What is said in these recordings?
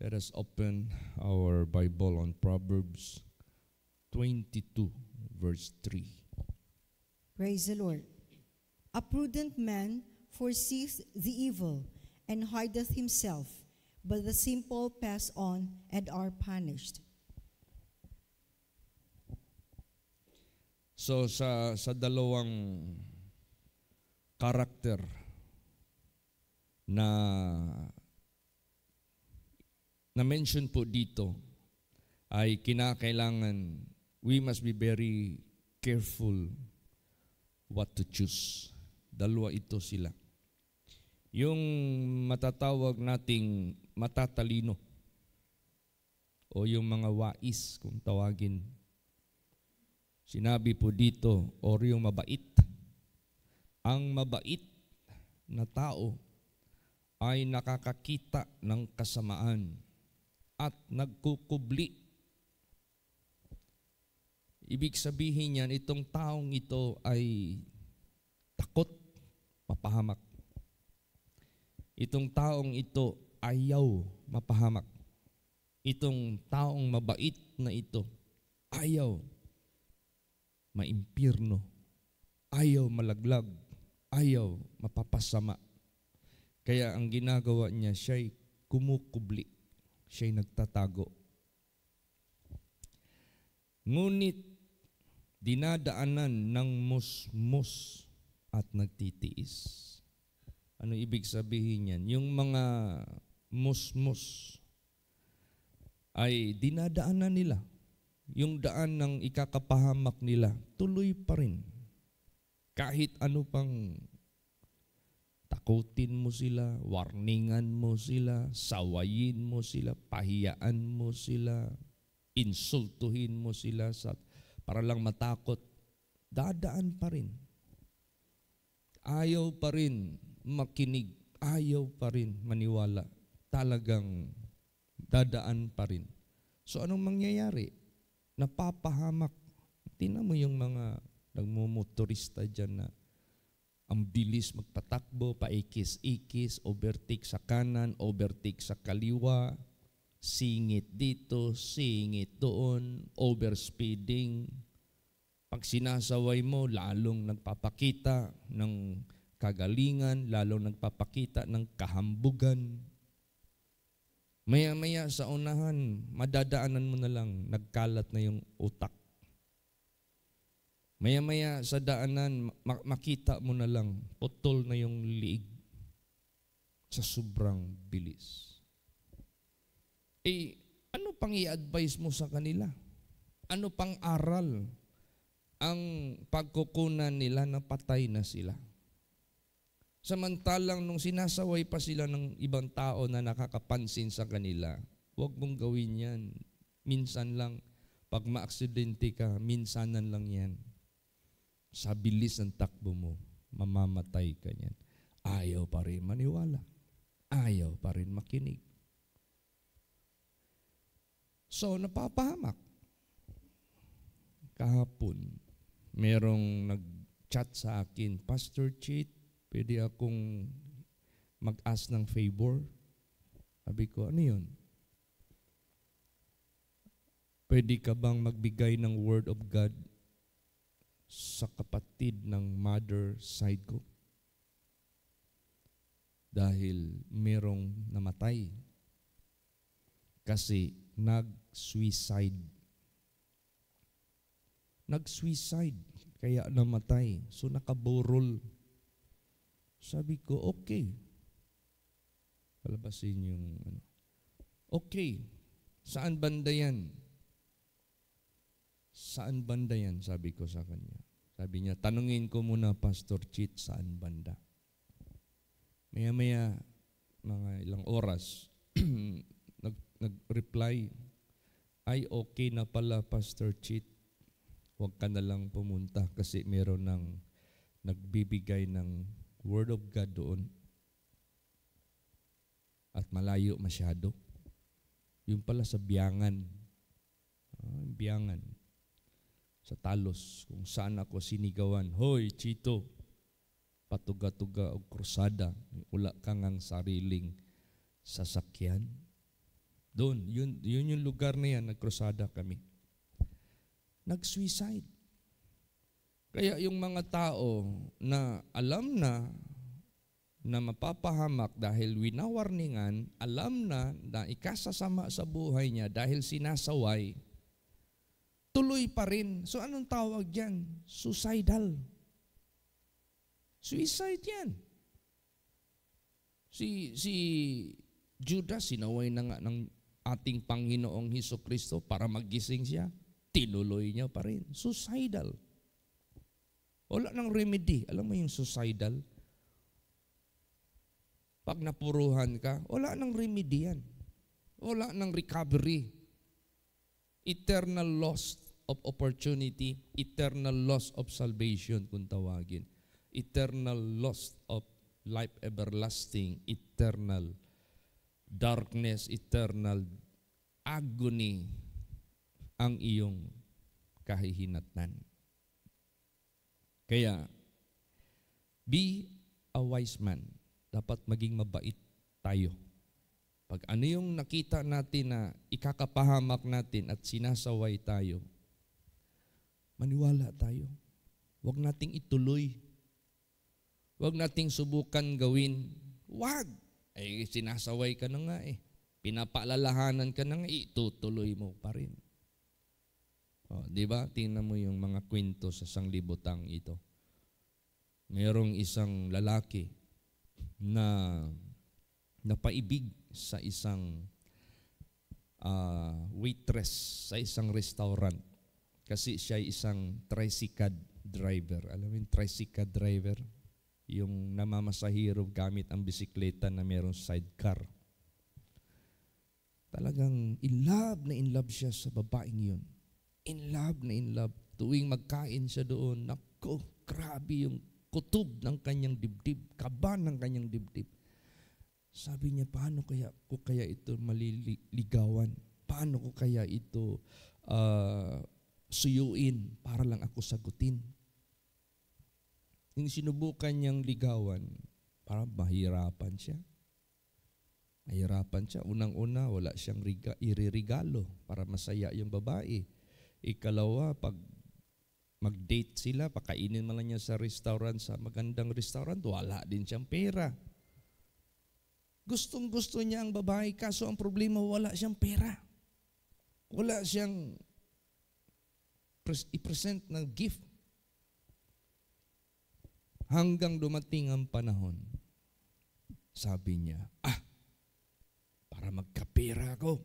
Let us open our Bible on Proverbs 22, verse 3. Praise the Lord. A prudent man foreseeth the evil, and hideth himself, but the simple pass on and are punished. So sa dalawang karakter na mention po dito ay kinakailangan we must be very careful what to choose. Dalawa ito sila. Yung matatawag nating matatalino o yung mga wais kung tawagin. Sinabi po dito, or yung mabait. Ang mabait na tao ay nakakakita ng kasamaan at nagkukubli. Ibig sabihin niyan, itong taong ito ay takot, mapahamak. Itong taong ito ayaw mapahamak. Itong taong mabait na ito ayaw maimpirno, ayaw malaglag, ayaw mapapasama. Kaya ang ginagawa niya, siya'y kumukubli, siya'y nagtatago. Ngunit dinadaanan ng musmus at nagtitiis. Ano ibig sabihin yan? Yung mga musmus ay dinadaanan nila. Yung daan ng ikakapahamak nila, tuloy pa rin. Kahit ano pang takutin mo sila, warningan mo sila, sawayin mo sila, pahiyaan mo sila, insultuhin mo sila para lang matakot, dadaan pa rin. Ayaw pa rin makinig, ayaw pa rin maniwala. Talagang dadaan pa rin. So anong mangyayari? Napapahamak. Tingnan mo yung mga nagmumotorista dyan na ang bilis magpatakbo, paikis-ikis, overtake sa kanan, overtake sa kaliwa, singit dito, singit doon, overspeeding. Pag sinasaway mo, lalong nagpapakita ng kagalingan, lalong nagpapakita ng kahambugan. Maya-maya sa unahan, madadaanan mo na lang, nagkalat na yung utak. Maya-maya sa daanan, makita mo na lang, putol na yung liig sa sobrang bilis. Ano pang i-advise mo sa kanila? Ano pang aral ang pagkukunan nila na patay na sila? Samantalang nung sinasaway pa sila ng ibang tao na nakakapansin sa kanila, huwag mong gawin yan. Minsan lang, pag maaksidente ka, minsanan lang yan. Sa bilis ng takbo mo, mamamatay ka yan. Ayaw pa rin maniwala. Ayaw pa rin makinig. So, napapahamak. Kahapon, merong nag-chat sa akin, Pastor Chit, pwede akong mag-ask ng favor? Sabi ko, ano yun? Pwede ka bang magbigay ng word of God sa kapatid ng mother side ko? Dahil merong namatay. Kasi nag-suicide. Nag-suicide, kaya namatay. So nakaborol. Sabi ko, okay. Palabasin yung okay. Saan banda yan? Saan banda yan? Sabi ko sa kanya. Sabi niya, tanungin ko muna, Pastor Chit, saan banda? Maya-maya, mga ilang oras, nag-reply, ay okay na pala, Pastor Chit. Huwag ka na lang pumunta kasi meron ng nagbibigay ng Word of God doon. At malayo masyado. Yung pala sa Biangan. Biangan. Sa Talos, kung saan ako sinigawan, hoy, Chito, patuga-tuga o krusada, wala kang ang sariling sasakyan. Doon, yun yung lugar na yan, nagkrusada kami. Nag-suicide. Kaya yung mga tao na alam na mapapahamak dahil winawarningan, alam na ikasasama sa buhay niya dahil sinasaway, tuloy pa rin. So anong tawag yan? Suicidal. Suicide yan. Si Judas, sinaway na nga ng ating Panginoong Hesukristo para maggising siya. Tinuloy niya pa rin. Suicidal. Wala nang remedy. Alam mo yung suicidal? Pag napuruhan ka, wala nang remedy yan. Wala nang recovery. Eternal loss of opportunity, eternal loss of salvation kung tawagin. Eternal loss of life everlasting, eternal darkness, eternal agony ang iyong kahihinatnan. Kaya, be a wise man. Dapat maging mabait tayo. Pag ano yung nakita natin na ikakapahamak natin at sinasaway tayo, maniwala tayo. Huwag nating ituloy. Huwag nating subukan gawin. Huwag. Sinasaway ka na nga eh. Pinapaalalahanan ka na nga, itutuloy mo pa rin. Di ba? Tingnan mo yung mga kwento sa sanglibutang ito. Merong isang lalaki na napaibig sa isang waitress sa isang restaurant kasi siya ay isang tricycle driver. Alam mo yung tricycle driver? Yung namamasahiro gamit ang bisikleta na merong sidecar. Talagang in love siya sa babaeng yun. In love. Tuwing magkain siya doon, nako, grabe yung kutob ng kanyang dibdib, kaba ng kanyang dibdib. Sabi niya, paano ko kaya ito maliligawan? Paano ko kaya ito suyuin para lang ako sagutin? Yung sinubukan niyang ligawan, parang mahirapan siya. Unang-una, wala siyang iririgalo para masaya yung babae. Ikalawa, pag mag-date sila, pakainin man lang niya sa restaurant, sa magandang restaurant, wala din siyang pera. Gustong-gusto niya ang babae, kaso ang problema, wala siyang pera. Wala siyang i-present na gift. Hanggang dumating ang panahon, sabi niya, para magkapera ako,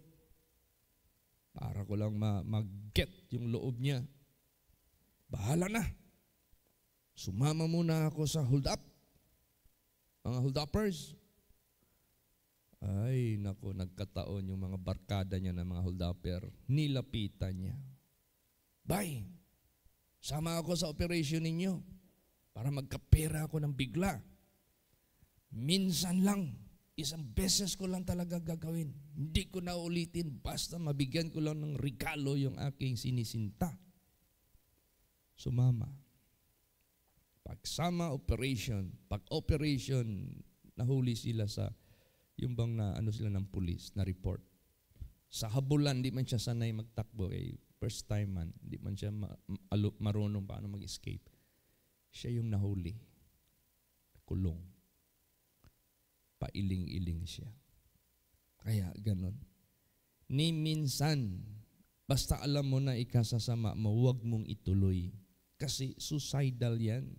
para ko lang mag-get yung loob niya, bahala na. Sumama muna ako sa hold-up. Mga hold-uppers. Ay, naku, nagkataon yung mga barkada niya ng mga hold-upper. Nilapitan niya. Bay, sama ako sa operation ninyo para magkapera ako ng bigla. Minsan lang, isang beses ko lang talaga gagawin. Hindi ko na ulitin, basta mabigyan ko lang ng regalo yung aking sinisinta. Sumama. Pag operation, nahuli sila sa, yung bang na ano sila ng pulis, na report. Sa habulan, di man siya sanay magtakbo. First time man, di man siya marunong paano mag-escape. Siya yung nahuli. Kulong. Pailing-iling siya. Kaya ganon. Ni minsan, basta alam mo na ikasasama mo, huwag mong ituloy. Kasi suicidal yan.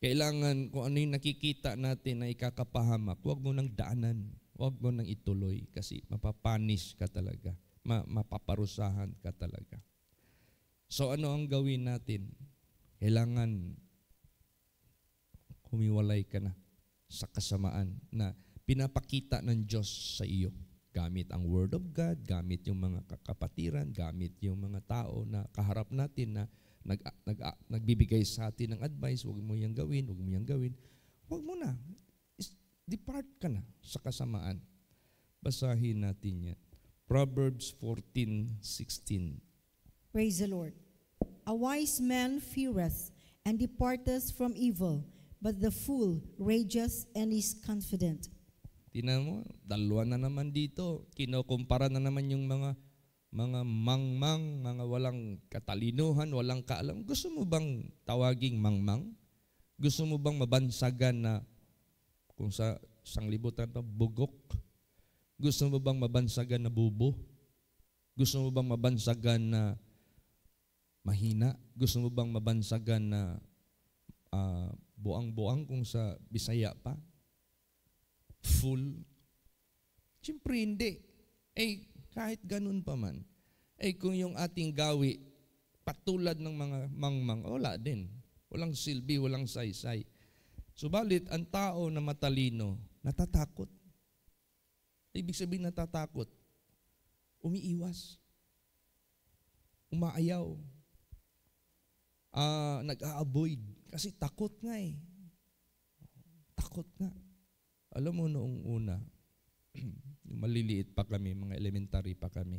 Kailangan kung ano yung nakikita natin na ikakapahamak, huwag mo nang daanan. Huwag mo nang ituloy kasi mapapanish ka talaga. Mapaparusahan ka talaga. So ano ang gawin natin? Kailangan humiwalay ka na sa kasamaan na pinapakita ng Diyos sa iyo. Gamit ang Word of God, gamit yung mga kapatiran, gamit yung mga tao na kaharap natin na nagbibigay sa atin ng advice, huwag mo yan gawin, huwag mo yan gawin. Huwag mo na. Depart ka na sa kasamaan. Basahin natin yan. Proverbs 14:16. Praise the Lord. A wise man feareth and departeth from evil, but the fool rages and is confident. Tingnan mo, dalawa na naman dito. Kinukumpara na naman yung mga mangmang, mga walang katalinuhan, walang kaalam. Gusto mo bang tawaging mangmang? Gusto mo bang mabansagan na kung sa sanglibutan pa, bugok? Gusto mo bang mabansagan na bubo? Gusto mo bang mabansagan na mahina? Gusto mo bang mabansagan na buang-buang kung sa Bisaya pa? Full? Siyempre hindi. Kahit ganun pa man, kung yung ating gawi patulad ng mga mangmang, wala din. Walang silbi, walang saysay. Subalit, ang tao na matalino, natatakot. Ibig sabihin natatakot, umiiwas, umaayaw, nag-a-avoid. Kasi takot nga eh. Takot nga. Alam mo noong una, yung maliliit pa kami, mga elementary pa kami,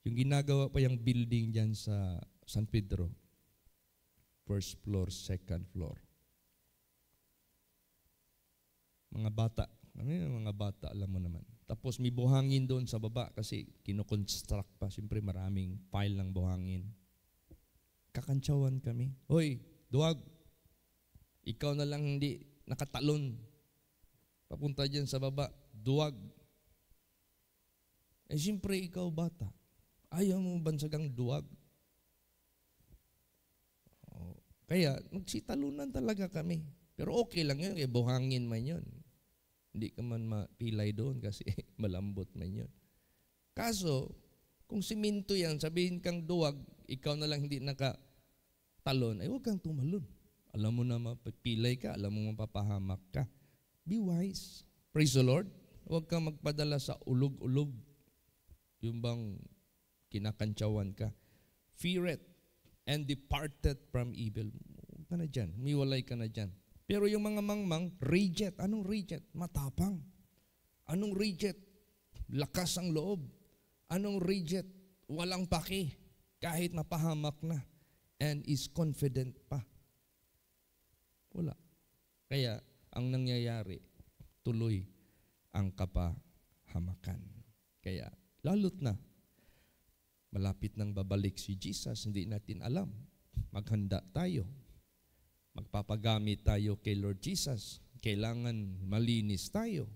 yung ginagawa pa yung building dyan sa San Pedro, first floor, second floor. Mga bata, alam mo naman. Tapos may buhangin doon sa baba kasi kinoconstruct pa. Siyempre maraming pile ng buhangin. Kakantsawan kami. Hoy, duwag, ikaw na lang hindi nakatalon. Papunta dyan sa baba, duwag. Siyempre ikaw bata, ayaw mo bansagang duwag. Kaya magsitalunan talaga kami. Pero okay lang yun, buhangin man yun. Hindi ka man mapilay doon kasi malambot man yun. Kaso, kung siminto yan, sabihin kang duwag, ikaw na lang hindi nakatalon, huwag kang tumalon. Alam mo na mapipilay ka, alam mo mapapahamak ka. Be wise. Praise the Lord. Huwag kang magpadala sa ulog-ulog. Yung bang kinakantsawan ka. Fear it and departed from evil. Huwag ka na dyan. Umiwalay ka na dyan. Pero yung mga mangmang, reject. Anong reject? Matapang. Anong reject? Lakas ang loob. Anong reject? Walang paki. Kahit napahamak na. And is confident pa. Wala. Kaya, ang nangyayari, tuloy ang kapahamakan. Kaya, lalot na. Malapit nang babalik si Jesus, hindi natin alam. Maghanda tayo. Magpapagamit tayo kay Lord Jesus. Kailangan malinis tayo.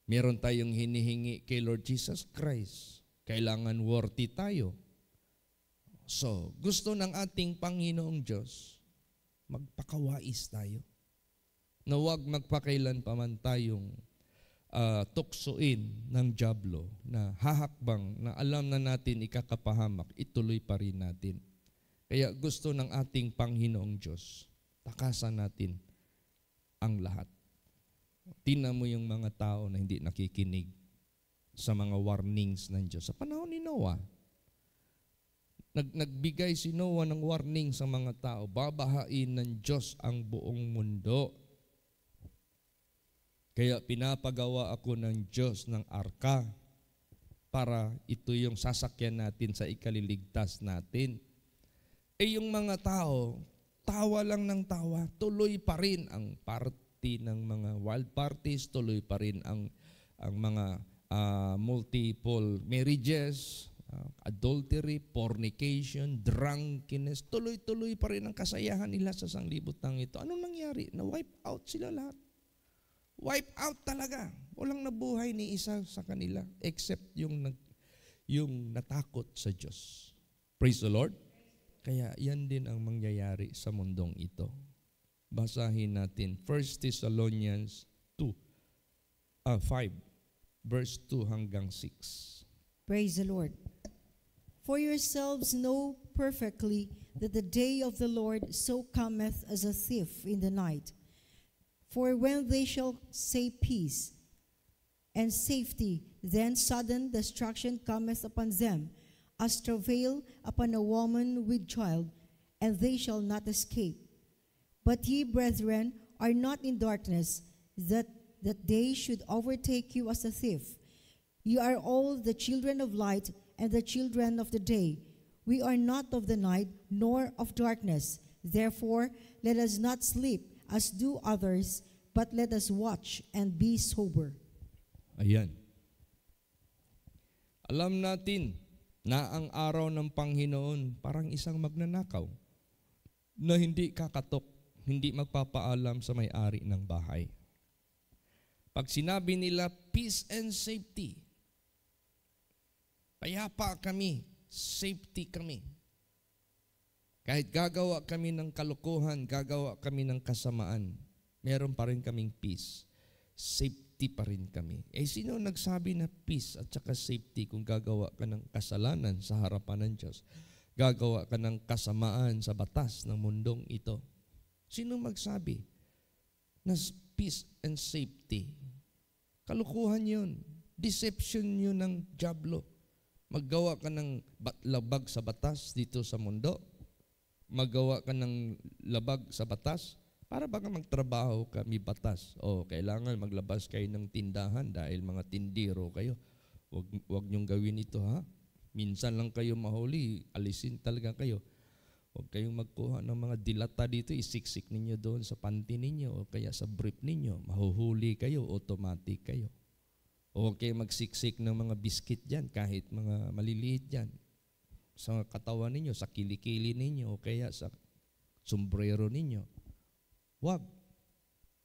Meron tayong hinihingi kay Lord Jesus Christ. Kailangan worthy tayo. So, gusto ng ating Panginoong Diyos, magpakawais tayo. Na huwag magpakailan pa man tayong tuksuin ng dyablo na hahakbang na alam na natin ikakapahamak, ituloy pa rin natin. Kaya gusto ng ating Panginoong Diyos, takasan natin ang lahat. Tingnan mo yung mga tao na hindi nakikinig sa mga warnings ng Diyos. Sa panahon ni Noah, nagbigay si Noah ng warning sa mga tao, babahain ng Diyos ang buong mundo. Kaya pinapagawa ako ng Diyos ng arka para ito yung sasakyan natin sa ikaliligtas natin. Yung mga tao, tawa lang ng tawa, tuloy pa rin ang party ng mga wild parties, tuloy pa rin ang mga multiple marriages, adultery, fornication, drunkenness, tuloy-tuloy pa rin ang kasayahan nila sa sanglibutang ito. Anong nangyari? Na-wipe out sila lahat. Wipe out talaga. Walang nabuhay ni isa sa kanila except yung natakot sa Diyos. Praise the Lord. Kaya yan din ang mangyayari sa mundong ito. Basahin natin 1 Thessalonians 5, verse 2 hanggang 6. Praise the Lord. For yourselves know perfectly that the day of the Lord so cometh as a thief in the night. For when they shall say peace and safety, then sudden destruction cometh upon them, as travail upon a woman with child, and they shall not escape. But ye, brethren, are not in darkness, that day should overtake you as a thief. You are all the children of light and the children of the day. We are not of the night, nor of darkness. Therefore, let us not sleep as do others, but let us watch and be sober. Ayan. Alam natin na ang araw ng Panginoon parang isang magnanakaw na hindi kakatok, hindi magpapaalam sa may-ari ng bahay. Pag sinabi nila peace and safety, payapa kami, safety kami. Kahit gagawa kami ng kalokohan, gagawa kami ng kasamaan, meron pa rin kaming peace. Safety pa rin kami. Sino nagsabi na peace at saka safety kung gagawa ka ng kasalanan sa harapan ng Diyos? Gagawa ka ng kasamaan sa batas ng mundong ito? Sino magsabi na peace and safety? Kalukuhan yun. Deception yun ng dyablo. Maggawa ka ng labag sa batas dito sa mundo. Magawa ka ng labag sa batas, para baka magtrabaho ka, may batas. Kailangan maglabas kayo ng tindahan dahil mga tindiro kayo. Wag niyong gawin ito, ha? Minsan lang kayo mahuli, alisin talaga kayo. Huwag kayong magkuha ng mga dilata dito, isiksik ninyo doon sa panty ninyo o kaya sa brief ninyo. Mahuhuli kayo, automatic kayo. Huwag kayong magsiksik ng mga biskit dyan, kahit mga maliliit dyan. Sa katawan ninyo, sa kilikili ninyo, o kaya sa sombrero ninyo. Wag.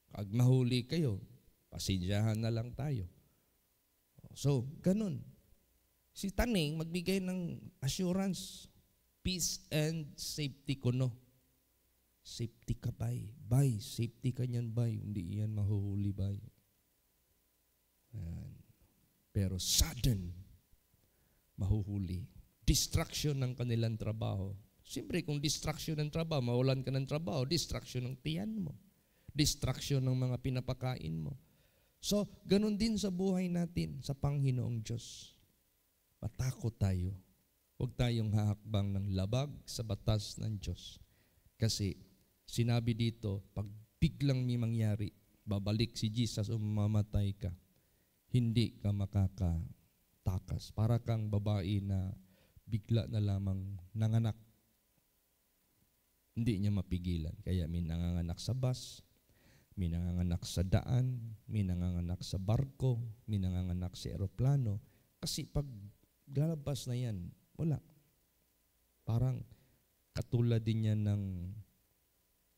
Pag mahuli kayo, pasensyahan na lang tayo. So, ganun. Si Taning magbigay ng assurance, peace and safety ko, no? Safety ka, bay. Bay, safety ka niyan, bay. Hindi yan mahuhuli, bay. Ayan. Pero sudden, mahuhuli. Distraction ng kanilang trabaho. Siyempre, kung distraction ng trabaho, mawalan ka ng trabaho, distraction ng tiyan mo. Distraction ng mga pinapakain mo. So, ganun din sa buhay natin, sa Panginoong Diyos. Matakot tayo. Huwag tayong hahakbang ng labag sa batas ng Diyos. Kasi, sinabi dito, pag biglang may mangyari, babalik si Jesus o mamamatay ka, hindi ka makakatakas. Para kang babae na bigla na lamang nanganak. Hindi niya mapigilan. Kaya may nanganganak sa bus, may nanganganak sa daan, may nanganganak sa barko, may nanganganak sa eroplano. Kasi pag lalabas na yan, wala. Parang katulad din yan ng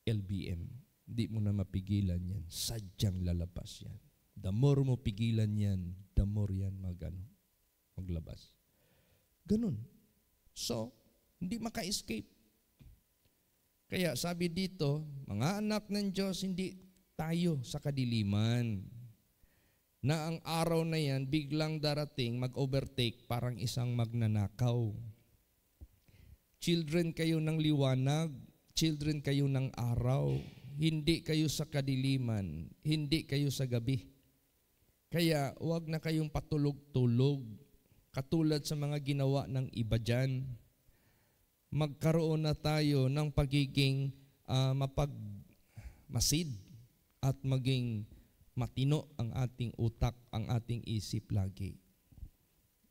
LBM. Hindi mo na mapigilan yan. Sadyang lalabas yan. The more mo pigilan yan, the more yan maglabas. Ganun. So, hindi maka-escape. Kaya sabi dito, mga anak ng Diyos, hindi tayo sa kadiliman. Na ang araw na yan, biglang darating, mag-overtake, parang isang magnanakaw. Children kayo ng liwanag, children kayo ng araw, hindi kayo sa kadiliman, hindi kayo sa gabi. Kaya huwag na kayong patulog-tulog. Katulad sa mga ginawa ng iba dyan, magkaroon na tayo ng pagiging mapagmasid at maging matino ang ating utak, ang ating isip lagi.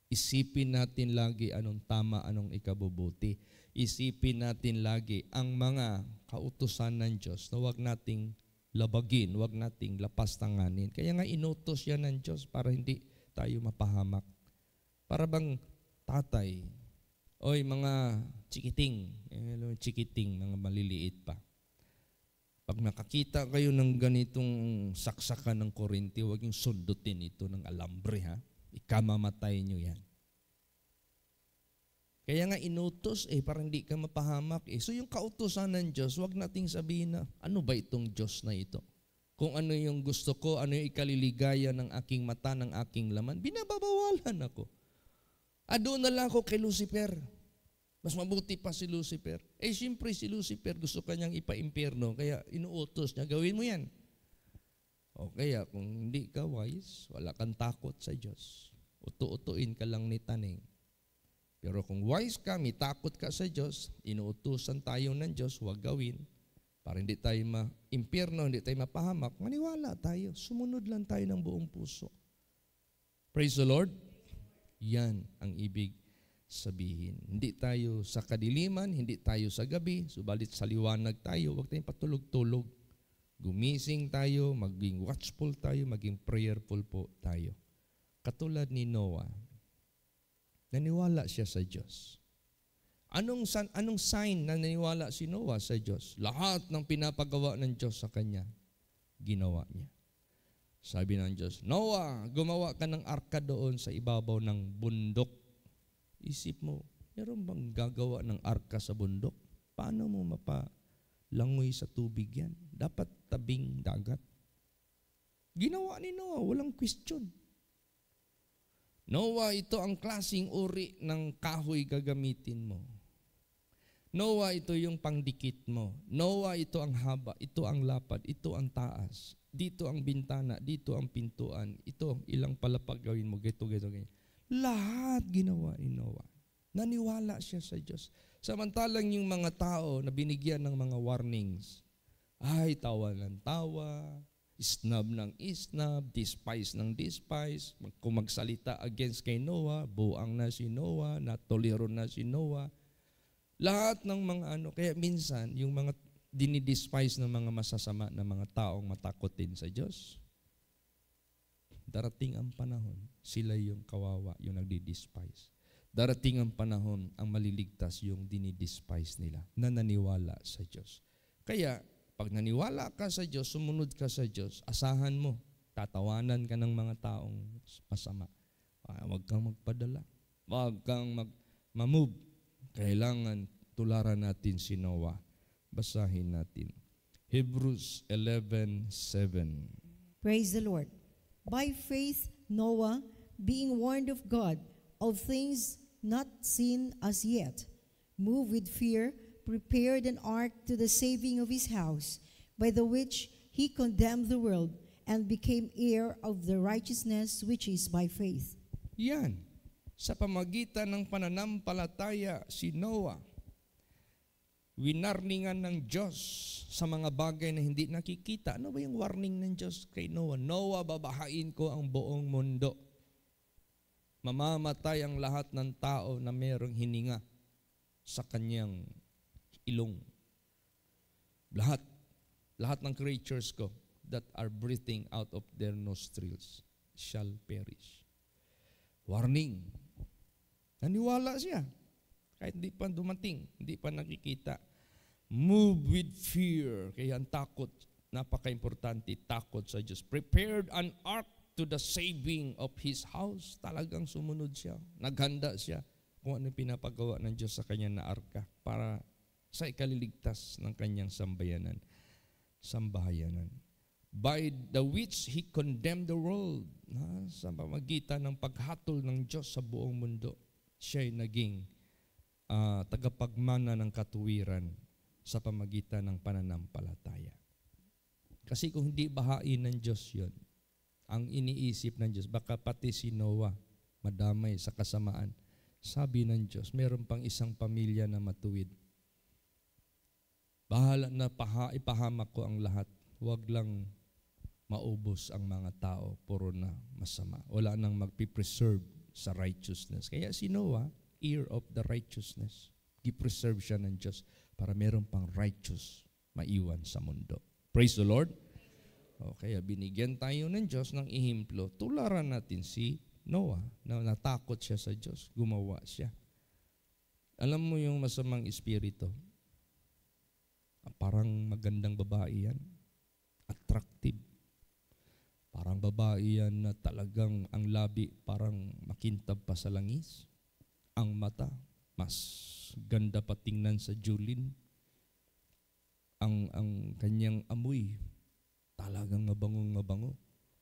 Isipin natin lagi anong tama, anong ikabubuti. Isipin natin lagi ang mga kautusan ng Diyos na huwag nating labagin, huwag nating lapastanganin. Kaya nga inutos yan ng Diyos para hindi tayo mapahamak. Para bang tatay, oy mga chikiting, mga maliliit pa. Pag nakakita kayo ng ganitong saksakan ng kurinti, huwag yung sundutin ito ng alambre, ha? Ikamamatay nyo yan. Kaya nga inutos para hindi ka mapahamak. So yung kautusan ng Diyos, huwag nating sabihin na, ano ba itong Diyos na ito? Kung ano yung gusto ko, ano yung ikaliligaya ng aking mata, ng aking laman, binababawalan ako. Doon na lang ako kay Lucifer. Mas mabuti pa si Lucifer. Siyempre si Lucifer gusto kanyang ipa-impyerno, kaya inuutos niya, gawin mo yan. O kaya kung hindi ka wise, wala kang takot sa Diyos. Utu-utuin ka lang ni Taning. Pero kung wise ka, may takot ka sa Diyos, inuutusan tayo ng Diyos, huwag gawin. Para hindi tayo ma-impyerno, hindi tayo mapahamak, maniwala tayo. Sumunod lang tayo ng buong puso. Praise the Lord. Yan ang ibig sabihin. Hindi tayo sa kadiliman, hindi tayo sa gabi, subalit sa liwanag tayo, huwag tayong patulog-tulog. Gumising tayo, maging watchful tayo, maging prayerful po tayo. Katulad ni Noah, naniwala siya sa Diyos. Anong sign na naniwala si Noah sa Diyos? Lahat ng pinapagawa ng Diyos sa kanya, ginawa niya. Sabi ng Diyos, Noah, gumawa ka ng arka doon sa ibabaw ng bundok. Isip mo, meron bang gagawa ng arka sa bundok? Paano mo mapalangoy sa tubig yan? Dapat tabing dagat. Ginawa ni Noah, walang question. Noah, ito ang klaseng uri ng kahoy gagamitin mo. Noah, ito yung pangdikit mo. Noah, ito ang haba, ito ang lapad, ito ang taas. Dito ang bintana, dito ang pintuan. Ito, ilang palapag gawin mo, ganyan. Lahat ginawa ni Noah. Naniwala siya sa Diyos. Samantalang yung mga tao na binigyan ng mga warnings, ay tawa ng tawa, isnab ng isnab, despise ng despise. Kung magsalita against kay Noah, buang na si Noah, natolero na si Noah. Lahat ng mga kaya minsan, yung mga dinidespise ng mga masasama na mga taong matakotin sa Diyos, darating ang panahon, sila yung kawawa, yung nagdi-despise. Darating ang panahon, ang maliligtas yung dinidespise nila, na naniwala sa Diyos. Kaya, pag naniwala ka sa Diyos, sumunod ka sa Diyos, asahan mo, tatawanan ka ng mga taong masama. Huwag kang magpadala. Huwag kang mag-move. Kailangan tularan natin si Noah. Basahin natin. Hebrews 11:7. Praise the Lord. By faith, Noah, being warned of God of things not seen as yet, moved with fear, prepared an ark to the saving of his house, by the which he condemned the world and became heir of the righteousness which is by faith. Yan. Sa pamagitan ng pananampalataya, si Noah, winarningan ng Diyos sa mga bagay na hindi nakikita. Ano ba yung warning ng Diyos kay Noah? Noah, babahain ko ang buong mundo. Mamamatay ang lahat ng tao na mayroong hininga sa kanyang ilong. Lahat ng creatures ko that are breathing out of their nostrils shall perish. Warning. Naniwala siya. Kahit hindi pa dumating, hindi pa nakikita. Move with fear. Kaya ang takot, napaka-importante, takot sa Diyos. Prepared an ark to the saving of his house. Talagang sumunod siya. Naghanda siya kung ano pinapagawa ng Diyos sa kanya na arka para sa ikaliligtas ng kanyang sambahayanan. By the which he condemned the world. Sa pamagitan ng paghatol ng Diyos sa buong mundo, siya'y naging tagapagmana ng katuwiran sa pamagitan ng pananampalataya. Kasi kung hindi bahain ng Diyos yun, ang iniisip ng Diyos, baka pati si Noah madamay sa kasamaan. Sabi ng Diyos, meron pang isang pamilya na matuwid. Bahala na ipahamak ko ang lahat. Huwag lang maubos ang mga tao, puro na masama. Wala nang magpipreserve sa righteousness. Kaya si Noah, heir of the righteousness. Gipreserve siya ng Diyos para meron pang righteous maiwan sa mundo. Praise the Lord. Okay, binigyan tayo ng Diyos ng ihimplo. Tularan natin si Noah na natakot siya sa Diyos. Gumawa siya. Alam mo yung masamang espiritu? Parang magandang babae yan. Attractive. Parang babae yan na talagang ang labi parang makintab pa sa langis. Ang mata, mas ganda pa tingnan sa Julin. Ang kanyang amoy, talagang mabango.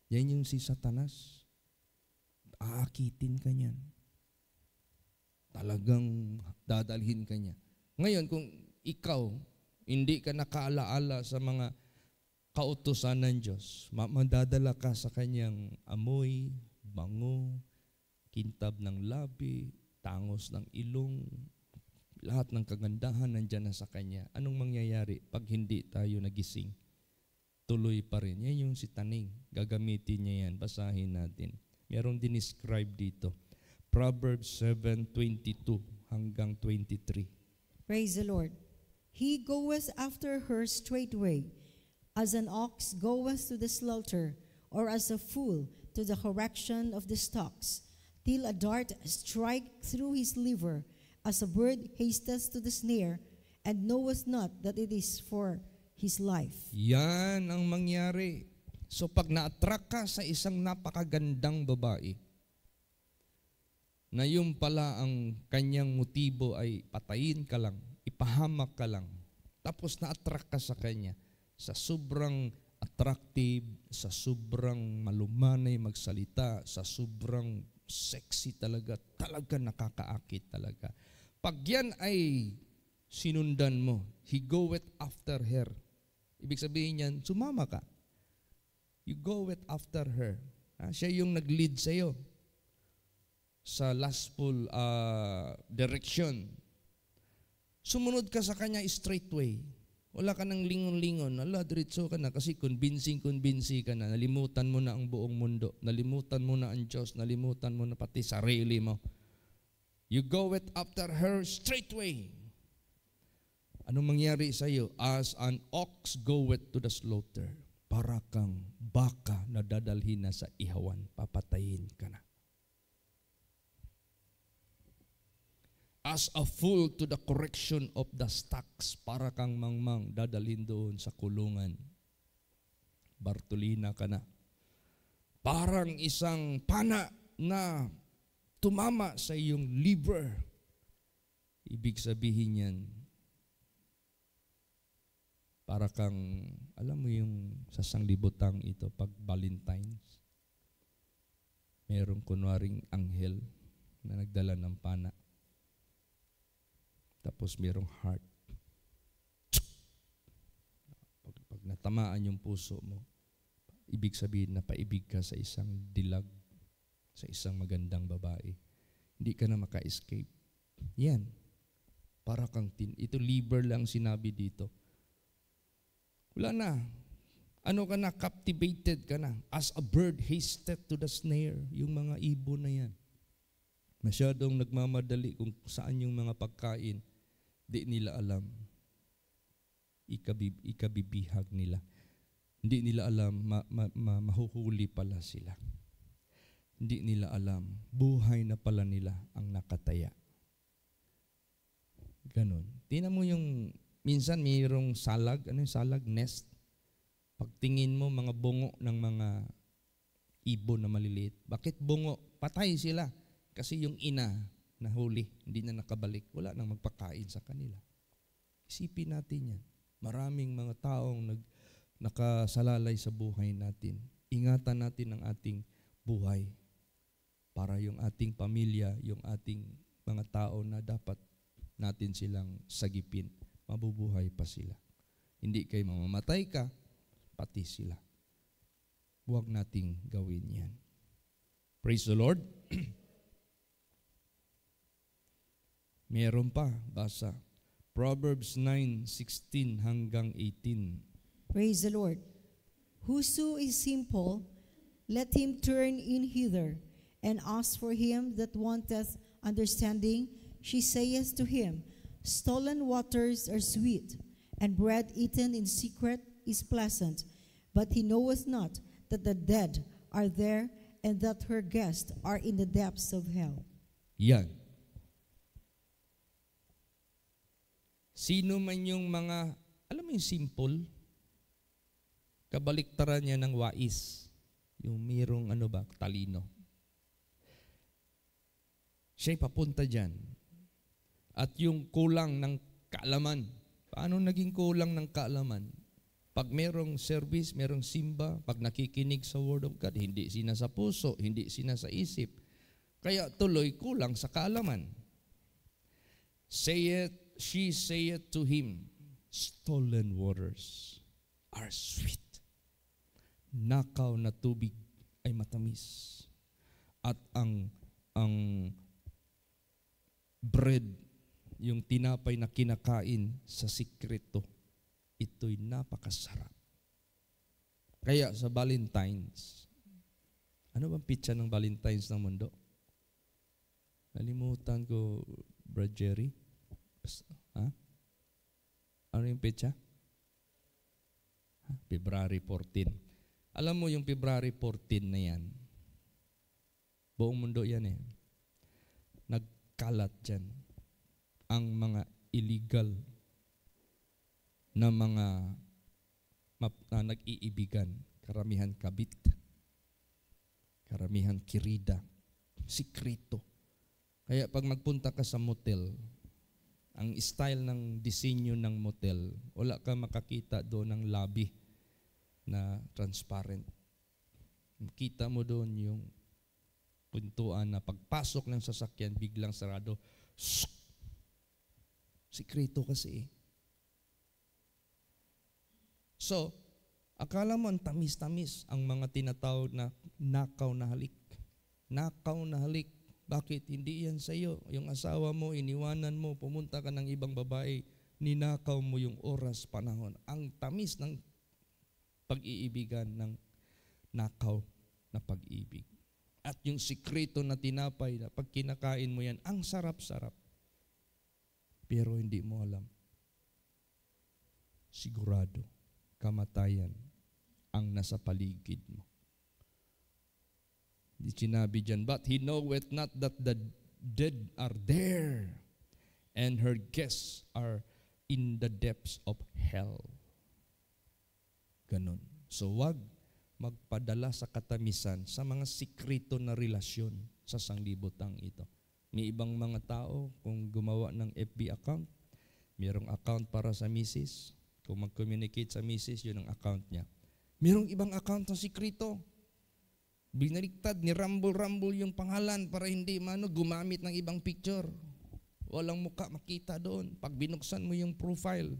Yan yung si Satanas. Aakitin ka niyan. Talagang dadalhin ka niya. Ngayon, kung ikaw, hindi ka nakaalaala sa mga kautusan ng Diyos, madadala ka sa kanyang amoy, bango, kintab ng labi, tangos ng ilong, lahat ng kagandahan nandyan na sa kanya. Anong mangyayari pag hindi tayo nagising? Tuloy pa rin. Yan yung si Taning. Gagamitin niya yan. Basahin natin. Merong dinescribe dito. Proverbs 7:22 hanggang 23. Praise the Lord. He goeth after her straightway, As an ox goeth to the slaughter, or as a fool to the correction of the stocks, till a dart strike through his liver, as a bird hasteth to the snare, and knoweth not that it is for his life. Yan ang mangyari. So pag na-attract ka sa isang napakagandang babae, na yung pala ang kanyang motibo ay patayin ka lang, ipahamak ka lang, tapos na-attract ka sa kanya, sa sobrang attractive, sa sobrang malumanay magsalita, sa sobrang sexy talaga, talaga nakakaakit talaga. Pag yan ay sinundan mo, he goeth after her. Ibig sabihin yan, sumama ka. You goeth after her. Siya yung nag-lead sa'yo sa lustful direction. Sumunod ka sa kanya straight way. Wala ka ng lingon-lingon. Ala, diretso ka na kasi convincing ka na. Nalimutan mo na ang buong mundo. Nalimutan mo na ang Diyos. Nalimutan mo na pati sarili mo. You go it after her straight way. Anong mangyari sa iyo? As an ox goeth to the slaughter, para kang baka na dadalhin na sa ihawan. Papatayin ka na. As a fool to the correction of the stocks, para kang mangmang dadalhin doon sa kulungan. Bartolina ka na. Parang isang pana na tumama sa iyong liver. Ibig sabihin yan, para kang, alam mo yung sa sanglibutang ito, pag Valentine's, merong kunwaring anghel na nagdala ng pana. Tapos merong heart. Pag natamaan yung puso mo, ibig sabihin na paibig ka sa isang dilag, sa isang magandang babae. Hindi ka na maka-escape. Yan. Para kang ito liver lang sinabi dito. Wala na. Ano ka na? Captivated ka na. As a bird hasted to the snare. Yung mga ibon na yan. Masyadong nagmamadali kung saan yung mga pagkain. Di nila alam. Ikabibihag nila. Hindi nila alam, mahuhuli pala sila. Hindi nila alam, buhay na pala nila ang nakataya. Ganon. Tingnan mo yung, minsan mayroong salag, ano yung salag? Nest. Pagtingin mo, mga bungo ng mga ibon na maliliit. Bakit bungo? Patay sila. Kasi yung ina, nahuli, hindi na nakabalik. Wala nang magpakain sa kanila. Isipin natin yan. Maraming mga taong nakasalalay sa buhay natin. Ingatan natin ang ating buhay para yung ating pamilya, yung ating mga tao na dapat natin silang sagipin. Mabubuhay pa sila. Hindi kayo mamamatay ka, pati sila. Huwag nating gawin yan. Praise the Lord. Meron pa, basa. Proverbs 9:16 hanggang 18. Praise the Lord. Whoso is simple, let him turn in hither, and ask for him that wanteth understanding. She saith to him, stolen waters are sweet, and bread eaten in secret is pleasant. But he knoweth not that the dead are there, and that her guests are in the depths of hell. Yan. Sino man yung mga, alam mo yung simple, kabaliktaran niya ng wais, yung mayroong talino. Siya'y papunta dyan. At yung kulang ng kaalaman, paano naging kulang ng kaalaman? Pag merong service, merong simba, pag nakikinig sa Word of God, hindi sina sa puso, hindi sina sa isip. Kaya tuloy kulang sa kaalaman. She saith to him, stolen waters are sweet. Nakaw na tubig ay matamis. At ang bread, yung tinapay na kinakain sa sikreto, ito'y napakasarap. Kaya sa Valentine's, ano bang pitsa ng Valentine's ng mundo? Nalimutan ko, Brad Jerry. Ha? Ano yung pitsa? February 14. Alam mo yung February 14 na yan, buong mundo yan eh. Nagkalat dyan ang mga illegal na mga nag-iibigan. Karamihan kabit, karamihan kirida, sikrito. Kaya pag magpunta ka sa motel, ang style ng disenyo ng motel, wala ka makakita doon ng lobby na transparent. Makita mo doon yung pintuan na pagpasok ng sasakyan, biglang sarado. Sikrito kasi eh. So, akala mo ang tamis-tamis ang mga tinatawag na nakaw na halik. Nakaw na halik. Bakit? Hindi yan sa iyo. Yung asawa mo, iniwanan mo, pumunta ka ng ibang babae, ninakaw mo yung oras, panahon. Ang tamis ng pag-iibigan ng nakaw na pag-ibig. At yung sikreto na tinapay na pag kinakain mo yan, ang sarap-sarap. Pero hindi mo alam. Sigurado, kamatayan ang nasa paligid mo. Di sinabi dyan, but he knoweth not that the dead are there, and her guests are in the depths of hell. Ganon. So wag magpadala sa katamisan sa mga sikrito na relasyon sa sanglibutang ito. May ibang mga tao, kung gumawa ng FB account, mayroong account para sa misis. Kung mag-communicate sa misis, yun ang account niya. Mayroong ibang account na sikrito. Binaliktad, ni rumble-rumble yung pangalan para hindi gumamit ng ibang picture. Walang muka makita doon. Pag binuksan mo yung profile,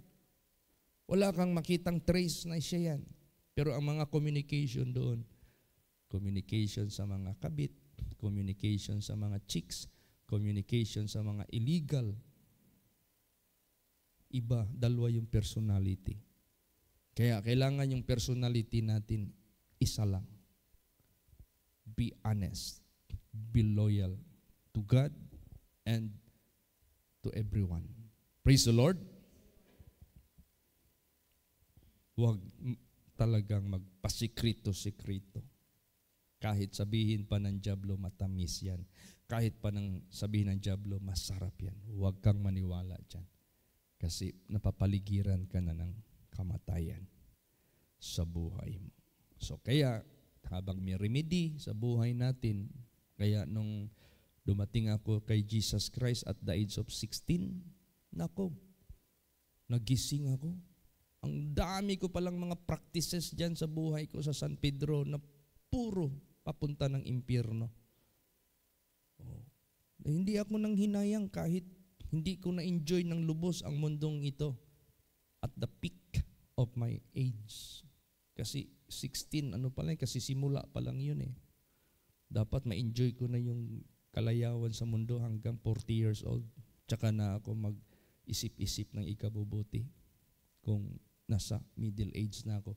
wala kang makitang trace na siya yan. Pero ang mga communication doon, communication sa mga kabit, communication sa mga chicks, communication sa mga illegal. Iba, dalawa yung personality. Kaya kailangan yung personality natin isa lang. Be honest, be loyal to God and to everyone. Praise the Lord. Huwag talagang magpasikrito-sikrito. Kahit sabihin pa ng dyablo, matamis yan. Kahit pa nang sabihin ng dyablo, masarap yan. Huwag kang maniwala dyan. Kasi napapaligiran ka na ng kamatayan sa buhay mo. So kaya, habang may remedy sa buhay natin, kaya nung dumating ako kay Jesus Christ at the age of 16, nako, nagising ako. Ang dami ko palang mga practices dyan sa buhay ko sa San Pedro na puro papunta ng impyerno. Oh. Hindi ako nang hinayang kahit hindi ko na-enjoy ng lubos ang mundong ito at the peak of my age. Kasi 16, kasi simula pa lang yun eh. Dapat ma-enjoy ko na yung kalayawan sa mundo hanggang 40 years old. Tsaka na ako mag-isip-isip ng ikabubuti kung nasa middle age na ako.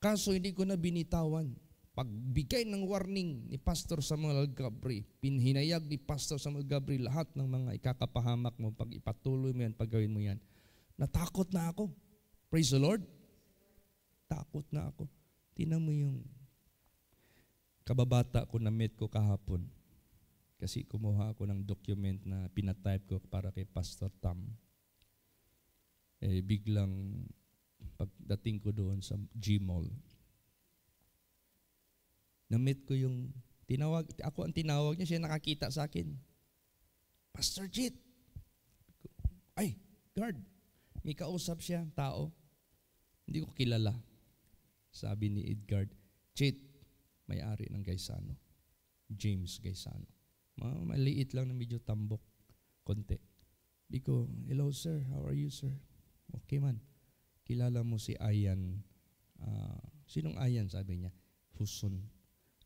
Kaso hindi ko na binitawan. Pagbigay ng warning ni Pastor Samuel Gabri, pinhinayag ni Pastor Samuel Gabri lahat ng mga ikakapahamak mo pag ipatuloy mo yan, pag gawin mo yan. Natakot na ako. Praise the Lord. Takot na ako. Tingnan mo yung kababata ko na meet ko kahapon. Kasi kumuha ako ng document na pinatype ko para kay Pastor Tam. Biglang pagdating ko doon sa Gmall, na-meet ko yung tinawag, ako ang tinawag niya, siya nakakita sa akin. Pastor Chit. Ay, guard. May kausap siya, tao. Hindi ko kilala. Sabi ni Edgard, Chit, may-ari ng Gaisano. James Gaisano. Maliit lang na medyo tambok. Konti. Di ko, hello sir, how are you sir? Okay man. Kilala mo si Ayan. Sinong Ayan? Sabi niya. Huson.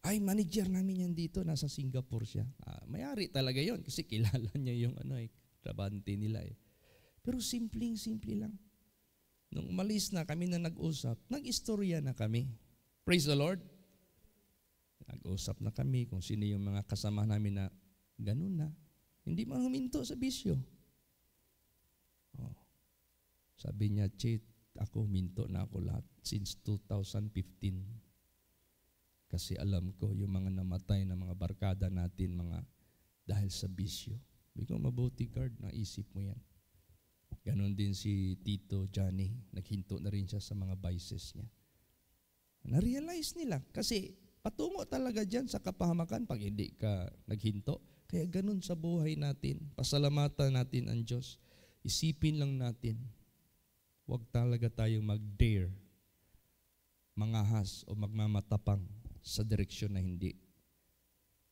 Ay, manager namin yan dito. Nasa Singapore siya. May-ari talaga yon kasi kilala niya yung trabante nila eh. Pero simple lang. Nung umalis na kami na nag-usap, nag-istorya na kami. Praise the Lord. Nag-usap na kami kung sino yung mga kasama namin na ganun na. Hindi man huminto sa bisyo. Oh. Sabi niya, Chit, Ako, minto na ako lahat since 2015. Kasi alam ko, yung mga namatay na mga barkada natin, mga dahil sa bisyo. Bigla mabuti, guard, naisip mo yan. Ganon din si Tito Johnny, naghinto na rin siya sa mga vices niya. Na-realize nila, kasi patungo talaga dyan sa kapahamakan pag hindi ka naghinto. Kaya ganon sa buhay natin, pasalamatan natin ang Diyos. Isipin lang natin, huwag talaga tayong mag-dare, mangahas o magmamatapang sa direksyon na hindi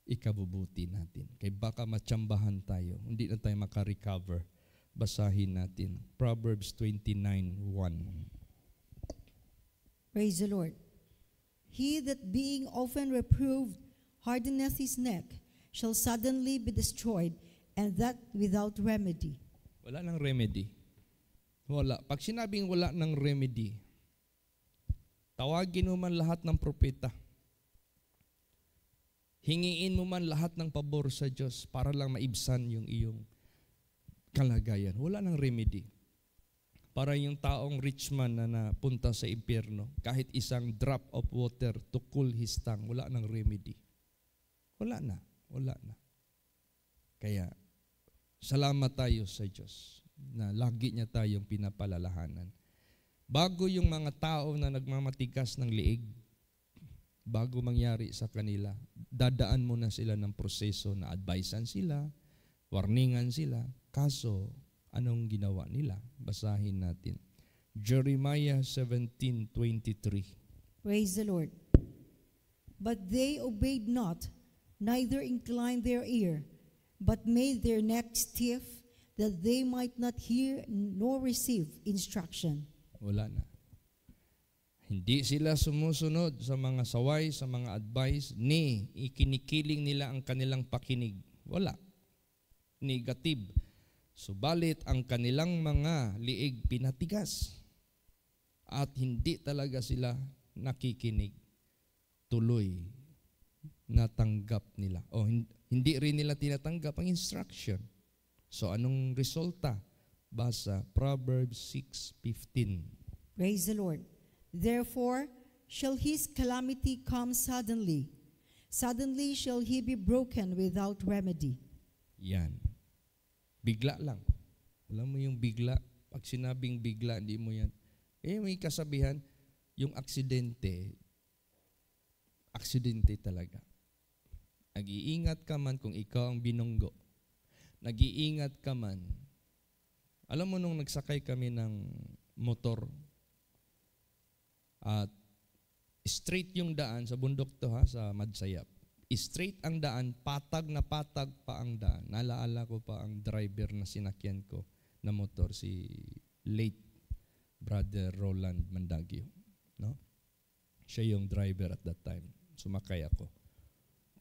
ikabubuti natin. Kaya baka matsambahan tayo, hindi na tayo makarecover. Basahin natin, Proverbs 29:1. Praise the Lord. He that being often reproved hardeneth his neck shall suddenly be destroyed, and that without remedy. Wala ng remedy. Wala. Pag sinabing wala ng remedy, tawagin mo man lahat ng propeta. Hingiin mo man lahat ng pabor sa Diyos para lang maibsan yung iyong kalagayan. Wala ng remedy. Para yung taong rich man na napunta sa impyerno, kahit isang drop of water to cool his tongue, wala ng remedy. Wala na. Wala na. Kaya, salamat tayo sa Diyos na lagi niya tayong pinapalalahanan. Bago yung mga tao na nagmamatigas ng liig, bago mangyari sa kanila, dadaan muna sila ng proseso na advisean sila, warningan sila. Kaso, anong ginawa nila? Basahin natin. Jeremiah 17:23. Praise the Lord. But they obeyed not, neither inclined their ear, but made their neck stiff, that they might not hear nor receive instruction. Wala na. Hindi sila sumusunod sa mga saway, sa mga advice, ni ikinikiling nila ang kanilang pakinig. Wala. Negative. Subalit ang kanilang mga liig pinatigas. At hindi talaga sila nakikinig. Tuloy natanggap nila. O hindi rin nila tinatanggap ang instruction. So anong resulta? Basa Proverbs 6:15. Praise the Lord. Therefore shall his calamity come suddenly. Suddenly shall he be broken without remedy. Yan. Bigla lang. Alam mo yung bigla? Pag sinabing bigla, hindi mo yan. May kasabihan, yung aksidente talaga. Nag-iingat ka man kung ikaw ang binunggo. Nag-iingat ka man. Alam mo nung nagsakay kami ng motor, at straight yung daan sa bundok to sa Madsayap. Straight ang daan, patag na patag pa ang daan. Nalaala ko pa ang driver na sinakyan ko na motor, si late Brother Roland Mandagio. No? Siya yung driver at that time. Sumakay ako.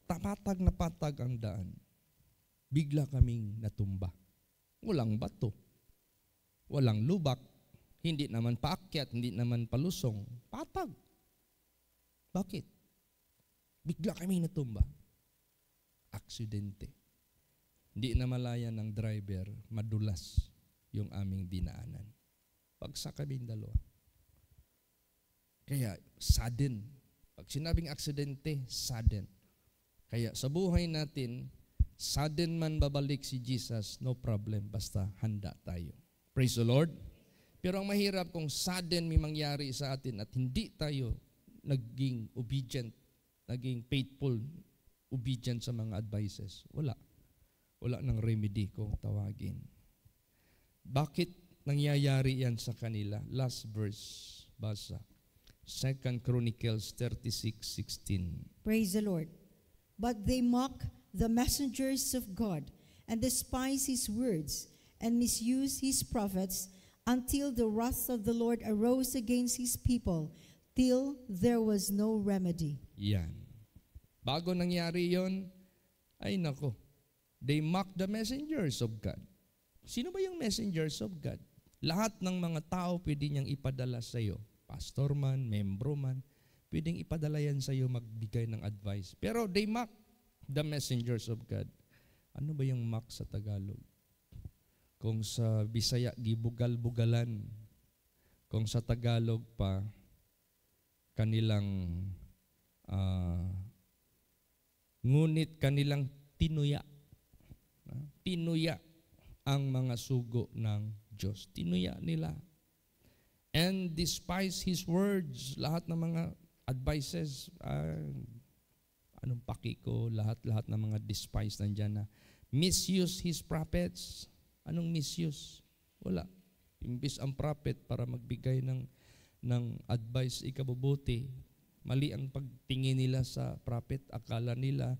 Patag na patag ang daan. Bigla kaming natumba. Walang bato. Walang lubak. Hindi naman paakyat, hindi naman palusong. Patag. Bakit? Bigla kami natumba. Aksidente. Hindi na malaya ng driver, madulas yung aming dinaanan. Bagsak kaming dalawa. Kaya, sudden. Pag sinabing aksidente, sudden. Kaya sa buhay natin, sudden man babalik si Jesus, no problem, basta handa tayo. Praise the Lord. Pero ang mahirap kung sudden may mangyari sa atin at hindi tayo naging obedient, naging faithful, obedient sa mga advices. Wala. Wala ng remedy kung tawagin. Bakit nangyayari yan sa kanila? Last verse, basa. 2 Chronicles 36:16. Praise the Lord. But they mock the messengers of God and despise his words and misuse his prophets until the wrath of the Lord arose against his people, till there was no remedy. Yan. Bago nangyari yon, ay nako, they mock the messengers of God. Sino ba yung messengers of God? Lahat ng mga tao pwede niyang ipadala sa iyo. Pastor man, membro man, pwedeng ipadala yan sa iyo magbigay ng advice. Pero they mock the messengers of God. Ano ba yung mock sa Tagalog? Kung sa Bisaya, gibugal-bugalan. Kung sa Tagalog pa, kanilang ngunit kanilang tinuya. Tinuya ang mga sugo ng Diyos. Tinuya nila. And despise His words, lahat ng mga advices, anong paki ko, lahat ng mga despise nandyan na. Misuse His prophets. Anong misuse? Wala. Imbis ang prophet para magbigay ng advice ikabubuti, mali ang pagtingin nila sa prophet. Akala nila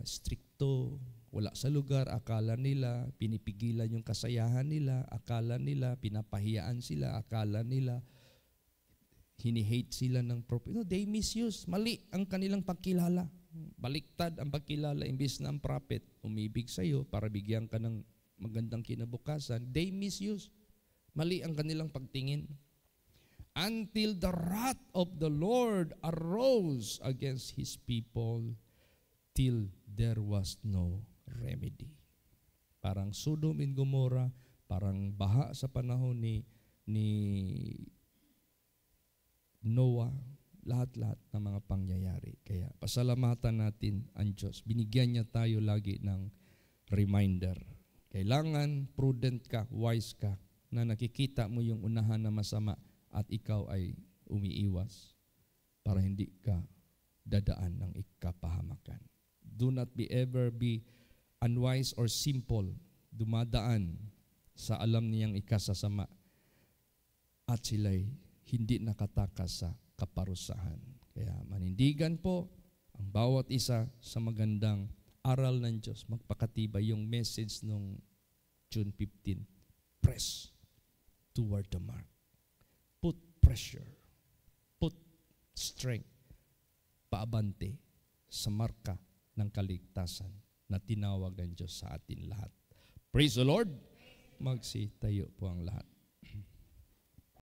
stricto, wala sa lugar. Akala nila pinipigilan yung kasayahan nila. Akala nila pinapahiyaan sila. Akala nila hinihate sila ng prophet. No, they misuse. Mali ang kanilang pagkilala. Baliktad ang pagkilala. Imbis na ang prophet umibig sa iyo para bigyan ka ng magandang kinabukasan, they misuse. Mali ang kanilang pagtingin. Until the wrath of the Lord arose against His people, till there was no remedy. Parang Sodom and Gomorrah, parang baha sa panahon ni Noah, lahat-lahat ng mga pangyayari. Kaya pasalamatan natin ang Diyos. Binigyan niya tayo lagi ng reminder. Kailangan prudent ka, wise ka, na nakikita mo yung unahan na masama at ikaw ay umiiwas para hindi ka dadaan ng ikapahamakan. Do not ever be unwise or simple, dumadaan sa alam niyang ikasasama at sila'y hindi nakatakas sa kaparusahan. Kaya manindigan po ang bawat isa sa magandang aral ng Diyos. Magpakatibay yung message nung June 15. Press toward the mark. Put pressure. Put strength. Paabante sa marka ng kaligtasan na tinawag ng Diyos sa atin lahat. Praise the Lord! Magsitayo po ang lahat.